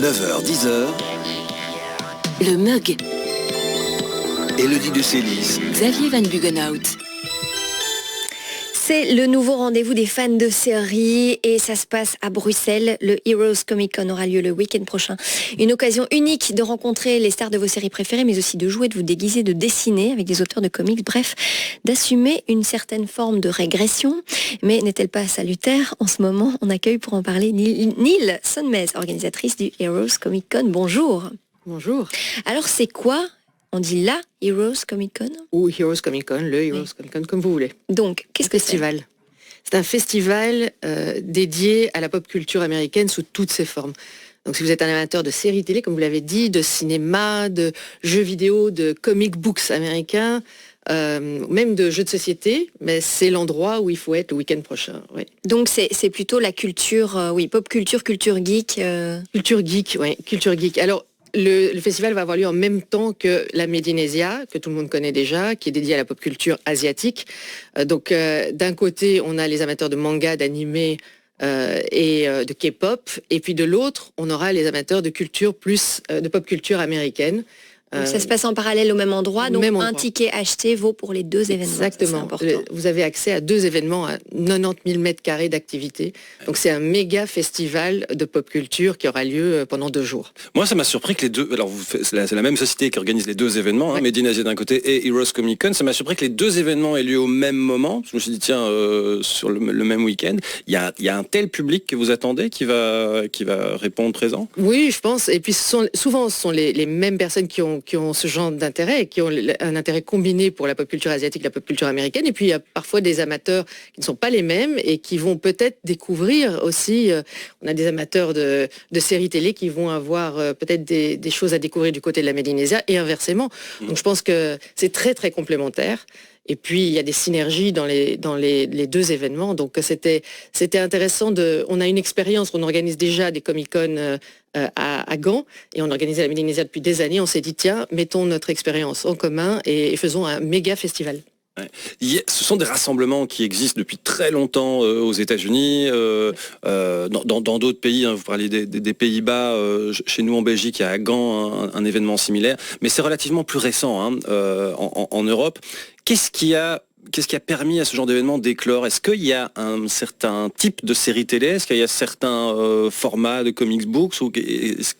9h-10h, Le Mug, Élodie de Célis. Xavier Van Buggenhout. C'est le nouveau rendez-vous des fans de séries et ça se passe à Bruxelles. Le Heroes Comic Con aura lieu le week-end prochain. Une occasion unique de rencontrer les stars de vos séries préférées, mais aussi de jouer, de vous déguiser, de dessiner avec des auteurs de comics. Bref, d'assumer une certaine forme de régression. Mais n'est-elle pas salutaire? En ce moment, on accueille pour en parler Neil Sonmez, organisatrice du Heroes Comic Con. Bonjour. Bonjour. Alors c'est quoi? On dit la Heroes Comic Con? Ou Heroes Comic Con, le Heroes Comic Con, comme vous voulez. Donc, qu'est-ce que c'est? Festival. C'est un festival dédié à la pop culture américaine sous toutes ses formes. Donc si vous êtes un amateur de séries télé, comme vous l'avez dit, de cinéma, de jeux vidéo, de comic books américains, même de jeux de société, mais c'est l'endroit où il faut être le week-end prochain. Oui. Donc c'est plutôt la culture, pop culture, culture geek. Culture geek, oui, culture geek. Alors, le festival va avoir lieu en même temps que la Medinesia, que tout le monde connaît déjà, qui est dédiée à la pop culture asiatique. Donc, d'un côté, on a les amateurs de manga, d'animé et de K-pop, et puis de l'autre, on aura les amateurs de culture plus de pop culture américaine. Donc ça se passe en parallèle au même endroit, donc un ticket acheté vaut pour les deux événements. Exactement. Vous avez accès à deux événements à 90 000 mètres carrés d'activité. Donc c'est un méga festival de pop culture qui aura lieu pendant 2 jours. Moi, ça m'a surpris que les deux... Alors, c'est la même société qui organise les deux événements, Medinesia d'un côté et Heroes Comic Con. Ça m'a surpris que les deux événements aient lieu au même moment. Je me suis dit, tiens, sur le même week-end, il y a un tel public que vous attendez qui va répondre présent? Oui, je pense. Et puis souvent, ce sont les mêmes personnes qui ont ce genre d'intérêt, qui ont un intérêt combiné pour la pop culture asiatique, la pop culture américaine. Et puis, il y a parfois des amateurs qui ne sont pas les mêmes et qui vont peut-être découvrir aussi, on a des amateurs de séries télé qui vont avoir peut-être des choses à découvrir du côté de la Medinesia et inversement. Donc, je pense que c'est très, très complémentaire. Et puis, il y a des synergies dans les deux événements. Donc, c'était intéressant. On a une expérience, on organise déjà des Comic-Con à Gand, et on organisait la Medinesia depuis des années. On s'est dit, tiens, mettons notre expérience en commun et faisons un méga festival. Ouais. Ce sont des rassemblements qui existent depuis très longtemps aux États-Unis, dans d'autres pays. Vous parlez des Pays-Bas, chez nous en Belgique, il y a à Gand un événement similaire, mais c'est relativement plus récent en Europe. Qu'est-ce qui a permis à ce genre d'événement d'éclore? Est-ce qu'il y a un certain type de série télé? Est-ce qu'il y a certains formats de comics books?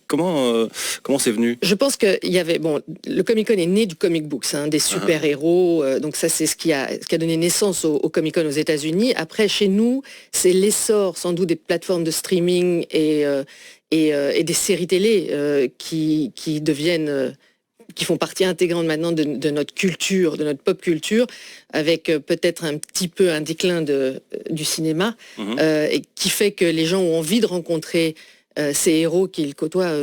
Comment c'est venu? Je pense qu'il y avait... le Comic-Con est né du comic books, des super-héros. Donc ça, c'est ce qui a donné naissance au Comic-Con aux États-Unis. Après, chez nous, c'est l'essor sans doute des plateformes de streaming et des séries télé qui deviennent... qui font partie intégrante maintenant de notre culture, de notre pop culture, avec peut-être un petit peu un déclin du cinéma, et qui fait que les gens ont envie de rencontrer ces héros qu'ils côtoient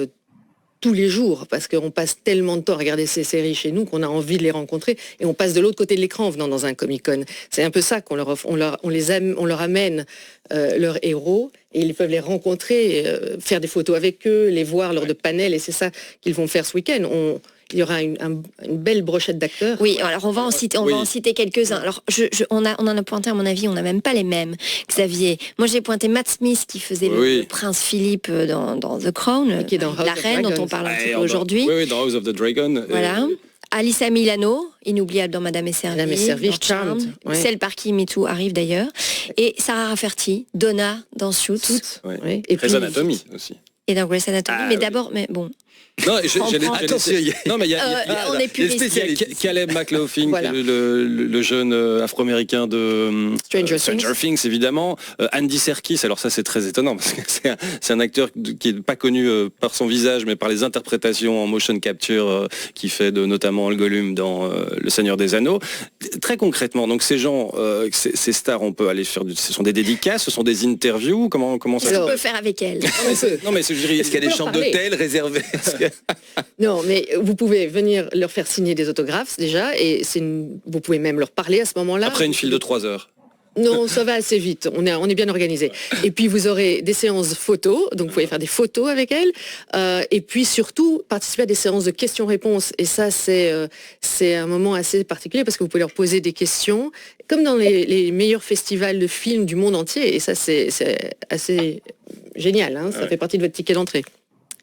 tous les jours, parce qu'on passe tellement de temps à regarder ces séries chez nous qu'on a envie de les rencontrer, et on passe de l'autre côté de l'écran en venant dans un Comic-Con. C'est un peu ça qu'on leur offre. On leur amène leurs héros, et ils peuvent les rencontrer, faire des photos avec eux, les voir lors de panels, et c'est ça qu'ils vont faire ce week-end. Il y aura une belle brochette d'acteurs. Oui, alors on va en citer quelques-uns. Alors on en a pointé, à mon avis, on n'a même pas les mêmes. Xavier, moi j'ai pointé Matt Smith qui faisait le prince Philippe dans The Crown, qui est dans la reine dont on parle un petit peu aujourd'hui. Oui, dans House of the Dragon. Voilà. Alyssa Milano, inoubliable dans Madame et Servie. Madame et Servie, Charmed. Celle par qui MeToo arrive d'ailleurs. Et Sarah Rafferty, Donna dans Suits. Ouais. Et Grey's Anatomy aussi. Et dans Grey's Anatomy, mais d'abord, bon... Non, mais il y a on est plus spécialistes. Caleb McLaughlin, voilà. le jeune afro-américain de Stranger Things, évidemment. Andy Serkis, alors ça c'est très étonnant parce que c'est un acteur qui n'est pas connu par son visage, mais par les interprétations en motion capture qui fait notamment le Gollum dans Le Seigneur des Anneaux. Très concrètement, donc ces gens, ces stars, on peut aller faire, ce sont des dédicaces, ce sont des interviews, comment ça se peut faire avec elles? Non mais est-ce qu'il y a des chambres d'hôtel réservées? Non, mais vous pouvez venir leur faire signer des autographes déjà, et vous pouvez même leur parler à ce moment-là. Après une file de 3 heures. Non, ça va assez vite, on est bien organisé. Et puis vous aurez des séances photos, donc vous pouvez faire des photos avec elles, et puis surtout participer à des séances de questions-réponses. Et ça, c'est un moment assez particulier parce que vous pouvez leur poser des questions, comme dans les meilleurs festivals de films du monde entier. Et ça, c'est assez génial, ça fait partie de votre ticket d'entrée.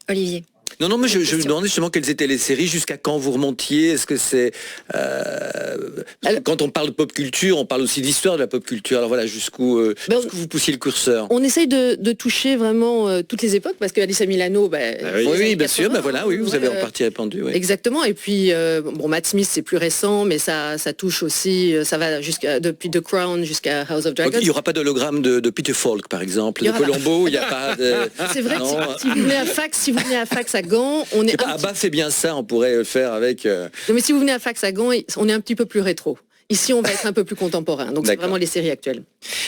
Olivier. Non, mais je me demandais justement quelles étaient les séries, jusqu'à quand vous remontiez. Est-ce que c'est... quand on parle de pop culture, on parle aussi d'histoire de la pop culture. Alors voilà, jusqu'où vous poussiez le curseur. On essaye de toucher vraiment toutes les époques, parce que Alyssa Milano... oui, bien sûr, vous avez en partie répondu. Oui. Exactement, et puis, Matt Smith, c'est plus récent, mais ça touche aussi, ça va depuis The Crown jusqu'à House of Dragons. Donc, il n'y aura pas d'hologramme de Peter Falk, par exemple, de Colombo, il n'y a pas de... C'est vrai que si vous venez à Fax à Gand, on est... Abba fait bien ça, on pourrait le faire avec... Non, mais si vous venez à Fax à Gand, on est un petit peu plus rétro. Ici, on va être un peu plus contemporain. Donc, c'est vraiment les séries actuelles.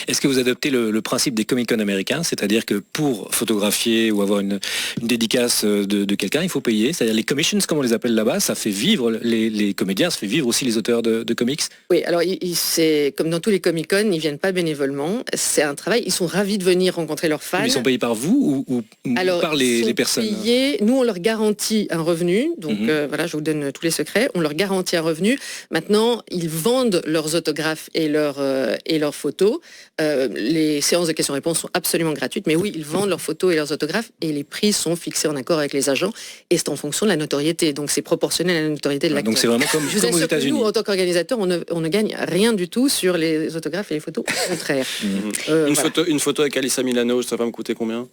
Est-ce que vous adoptez le principe des Comic-Con américains, c'est-à-dire que pour photographier ou avoir une dédicace de quelqu'un, il faut payer, c'est-à-dire les commissions, comme on les appelle là-bas, ça fait vivre les comédiens, ça fait vivre aussi les auteurs de comics? Oui, alors c'est comme dans tous les Comic-Con, ils viennent pas bénévolement, c'est un travail, ils sont ravis de venir rencontrer leurs fans. Mais ils sont payés par vous ou par les personnes? Nous, on leur garantit un revenu, donc voilà, je vous donne tous les secrets, on leur garantit un revenu. Maintenant, ils vendent leurs autographes et leurs photos. Les séances de questions-réponses sont absolument gratuites, mais oui, ils vendent leurs photos et leurs autographes et les prix sont fixés en accord avec les agents et c'est en fonction de la notoriété. Donc c'est proportionnel à la notoriété de l'acteur. Donc c'est vraiment comme aux États-Unis. Nous, en tant qu'organisateur, on ne gagne rien du tout sur les autographes et les photos. Au contraire. Une photo avec Alyssa Milano, ça va me coûter combien?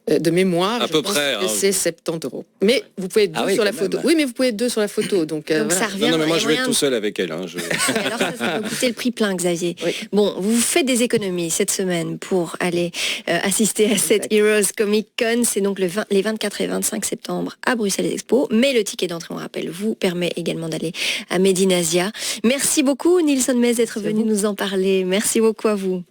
De mémoire, à peu près. C'est 70 €. Mais vous pouvez être deux sur la photo. Oui, mais vous pouvez être deux sur la photo. Donc voilà. Ça revient. Non, mais moi je vais être tout seul avec elle. Alors ça va vous coûter le prix plein, Xavier. Oui. Bon, vous faites des économies cette semaine pour aller assister à cette Heroes Comic Con. C'est donc les 24 et 25 septembre à Bruxelles Expo. Mais le ticket d'entrée, on rappelle, vous permet également d'aller à Medinasia. Merci beaucoup, Nilson Mez, d'être venu nous en parler. Merci beaucoup à vous.